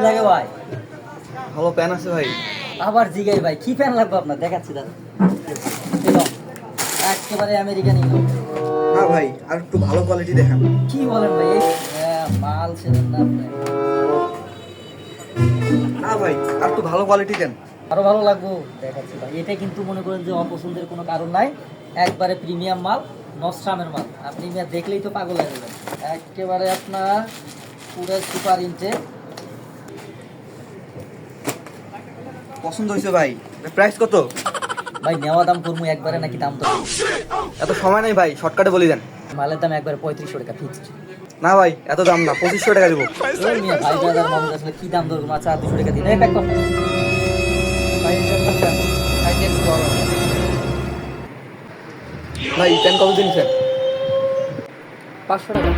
লাগে ভাই? ভালো প্যান আছে ভাই। আবার জিগাই ভাই, কি প্যান লাগবে আপনার? দেখাচ্ছি দাদা, একেবারে আমেরিকান ইনো। না ভাই, আর একটু ভালো কোয়ালিটি দেখান। কি বলেন ভাই? এই মাল ছিলেন না আপনি? না ভাই, আর একটু ভালো কোয়ালিটি দেন। আরো ভালো লাগবো, দেখাচ্ছি ভাই। এটা কিন্তু মনে করেন যে অপছন্দের কোনো কারণ নাই, একবারে প্রিমিয়াম মাল, নস্ট্রামের মাল। আপনি মিয়া দেখলেই তো পাগল হয়ে যাবেন। একেবারে আপনার পুরো সুপার ইনটে। পছন্দ হয়েছে ভাই। প্রাইস কত? ভাই নেওয়া দাম করবো একবারে নাকি দাম তো? এত সময় নেই ভাই, শর্টকাটে বলি দেন। মালের দাম একবারে 3500 টাকা ফিক্সড। না ভাই, এত দাম না, 2500 টাকা দেবো। ওই মিয়া ভাই বাজার মানুষ আসলে কি দাম ধরবো? আচ্ছা 200 টাকা দিন, এই প্যাক কর। ভাই প্যান কত দিন স্যার? 500 টাকা।